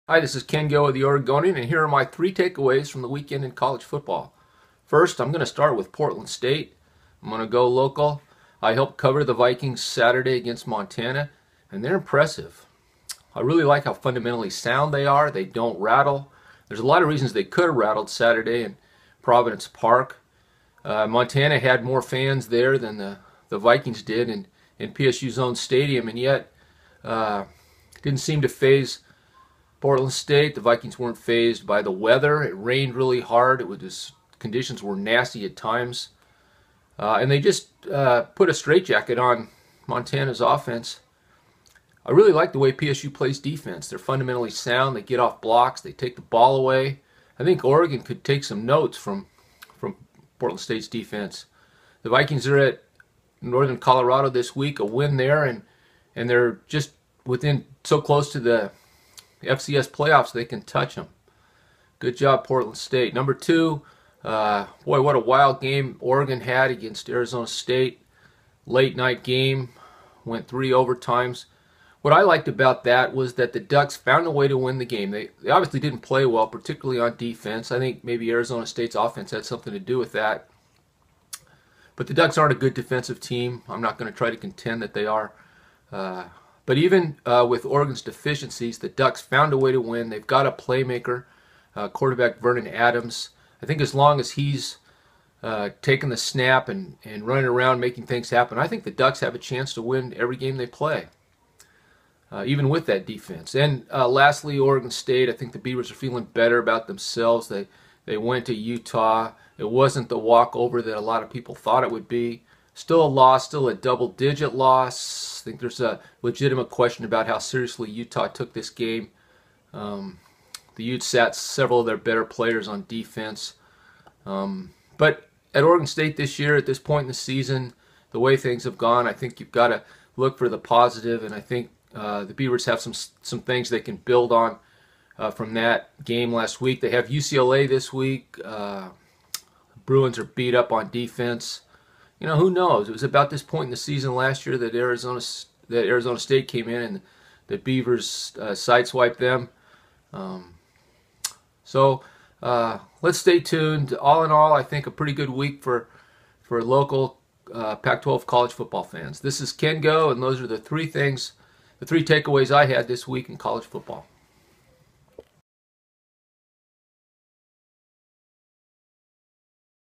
Hi, this is Ken Gill of the Oregonian, and here are my three takeaways from the weekend in college football. First, I'm going to start with Portland State. I'm going to go local. I helped cover the Vikings Saturday against Montana, and they're impressive. I really like how fundamentally sound they are. They don't rattle. There's a lot of reasons they could have rattled Saturday in Providence Park. Montana had more fans there than the Vikings did in PSU's own stadium, and yet didn't seem to phase Portland State. The Vikings weren't phased by the weather. It rained really hard. Conditions were nasty at times. And they just put a straitjacket on Montana's offense. I really like the way PSU plays defense. They're fundamentally sound. They get off blocks. They take the ball away. I think Oregon could take some notes from Portland State's defense. The Vikings are at Northern Colorado this week, a win there, and they're just within so close to the FCS playoffs they can touch them. Good job, Portland State. Number two, boy, what a wild game Oregon had against Arizona State. Late night game, went 3 overtimes. What I liked about that was that the Ducks found a way to win the game. They obviously didn't play well, particularly on defense. I think maybe Arizona State's offense had something to do with that. But the Ducks aren't a good defensive team. I'm not going to try to contend that they are. But even with Oregon's deficiencies, the Ducks found a way to win. They've got a playmaker, quarterback Vernon Adams. I think as long as he's taking the snap and running around making things happen, I think the Ducks have a chance to win every game they play, even with that defense. And lastly, Oregon State, I think the Beavers are feeling better about themselves. They went to Utah. It wasn't the walkover that a lot of people thought it would be. Still a loss, still a double-digit loss. I think there's a legitimate question about how seriously Utah took this game. The Utes sat several of their better players on defense. But at Oregon State this year, at this point in the season, the way things have gone, I think you've got to look for the positive, and I think the Beavers have some things they can build on from that game last week. They have UCLA this week. Bruins are beat up on defense. You know, who knows? It was about this point in the season last year that Arizona State came in and the Beavers sideswiped them. So let's stay tuned. All in all, I think a pretty good week for local Pac-12 college football fans. This is Ken Go, and those are the three takeaways I had this week in college football.